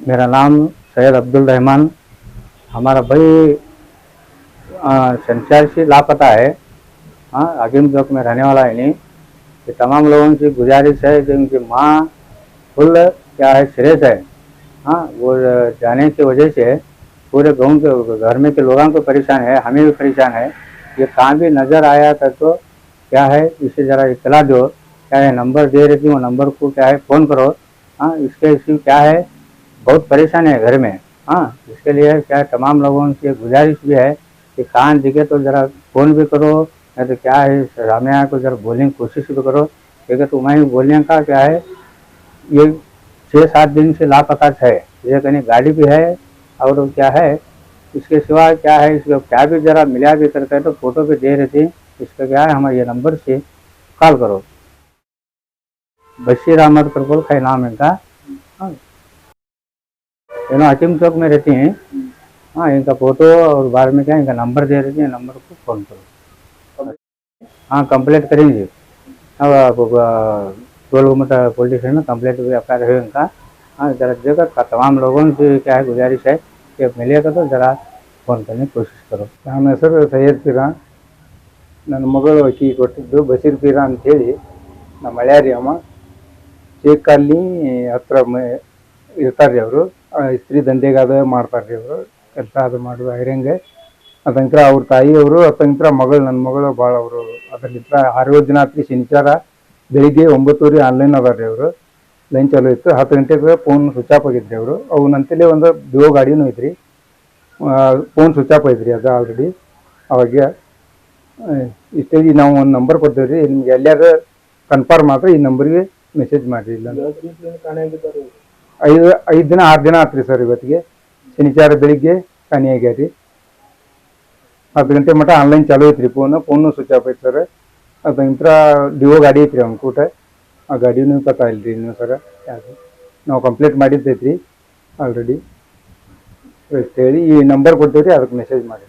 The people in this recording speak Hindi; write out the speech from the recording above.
मेरा नाम सैयद अब्दुल रहमान। हमारा भाई शनिचर से लापता है। हाँ, हकीम चौक में रहने वाला है नहीं। कि तमाम लोगों की गुजारिश है कि उनकी माँ फुल क्या है सीरियस है। हाँ, वो जाने की वजह से पूरे गाँव के घर में के लोगों को परेशान है, हमें भी परेशान है। ये कहाँ भी नज़र आया था तो क्या है इसे ज़रा इतला दो। क्या है नंबर दे रही थी, वो नंबर को क्या है फ़ोन करो। हाँ, इसके क्या है बहुत परेशान है घर में। हाँ, इसके लिए क्या है तमाम लोगों की गुजारिश भी है कि कान दिखे तो ज़रा फ़ोन भी करो, नहीं तो क्या है रामिया को ज़रा बोलने की कोशिश भी करो। क्योंकि तुम्हारी बोलने का क्या है ये 6-7 दिन से लापता है। ये कहीं गाड़ी भी है और क्या है इसके सिवा क्या है इसको क्या भी ज़रा मिला भी करके तो फ़ोटो भी दे रहे थे। इसका क्या है हमारे ये नंबर से कॉल करो। बशीर अहमद करबल का नाम है इनका। हाँ, हकीम चौक में रहती हैं। हाँ, इनका फोटो और बारे में क्या इनका नंबर दे रही है, नंबर को फ़ोन करो। हाँ, कंप्लेंट करेंगे। अब आप 12 पुलिस स्टेशन में कंप्लेंट भी आपका रहे इनका। हाँ, ज़रा देखकर तमाम लोगों से क्या है गुजारिश है कि मिलेगा तो ज़रा फ़ोन करने की कोशिश करो। ನನ್ನ ಹೆಸರು ಸೈಯದ್ ಪೀರಾ. ನನ್ನ ಮಗಳು ಅಕ್ಕಿ ಕೊಟ್ಟಿದ್ದು ಬಶೀರ್ ಪೀರಾ ಅಂತೇಳಿ ನಮ್ಮ ಹಳ್ಯಾರಿ ಅಮ್ಮ ಚೇಕಲ್ಲಿ ಹತ್ರ ಇರ್ತಾರೆ ಅವರು. ಇಸ್ತ್ರಿ ದಂಧೆಗಾದ ಮಾಡ್ತಾರೆ ಅವರು ಕೆಲಸ ಅದು ಮಾಡೋದು ಐರಂಗೆ. ಅದಂತರ ಅವ್ರ ತಾಯಿಯವರು ಅತ್ತಂತ್ರ ಮಗಳು ನನ್ನ ಮಗಳು ಭಾಳ ಅವರು ಅದರಿಂದ 6 ದಿನ ಆತ್ರಿ ಶನಿವಾರ ಬೆಳಿಗ್ಗೆ 9:30 ಆನ್ಲೈನ್ ಅದಾರ ರೀ ಅವರು. ಲೈನ್ ಚಾಲು ಇತ್ತು. 10 ಗಂಟೆಗೆ ಫೋನ್ ಸ್ವಿಚ್ ಆಫ್ ಆಗಿದ್ರಿ ಅವರು. ಅವು ನಂತಲೇ ಒಂದು ಡಿವೋ ಗಾಡಿನೂ ಐತ್ರಿ. ಫೋನ್ ಸ್ವಿಚ್ ಆಫ್ ಐತ್ರಿ ಅದು ಆಲ್ರೆಡಿ. ಅವಾಗ ಇಷ್ಟೇಜಿ ನಾವು ಒಂದು ನಂಬರ್ ಕೊಡ್ತೇವೆ ರೀ, ನಿಮ್ಗೆ ಎಲ್ಲಾರು ಕನ್ಫರ್ಮ್ ಆದರೆ ಈ ನಂಬರ್ಗೆ ಮೆಸೇಜ್ ಮಾಡಿರಿ. ಇಲ್ಲ 5 ದಿನ 6 ದಿನ ಆತ್ರಿ ಸರ್. ಇವತ್ತಿಗೆ ಶನಿವಾರ ಬೆಳಿಗ್ಗೆ ಕಾಣೆಯಾಗ್ಯಾರ ರೀ. 10 ಗಂಟೆ ಮಟ್ಟ ಆನ್ಲೈನ್ ಚಾಲು ಐತ್ರಿ. ಫೋನು ಸ್ವಿಚ್ ಆಫ್ ಐತೆ ಸರ್. ಅದಂತರ ಡಿವೋ ಗಾಡಿ ಐತ್ರಿ ಅವ್ನ ಕೂಟ. ಆ ಗಾಡಿನೂ ಪತ್ತಾ ಇಲ್ರಿ ನೀವು ಸರ. ಯಾರು ನಾವು ಕಂಪ್ಲೇಂಟ್ ಮಾಡಿದ್ದೈತ್ರಿ ಆಲ್ರೆಡಿ. ಹೇಳಿ ಈ ನಂಬರ್ ಕೊಡ್ತೇವೆ ರೀ, ಅದಕ್ಕೆ ಮೆಸೇಜ್ ಮಾಡಿ.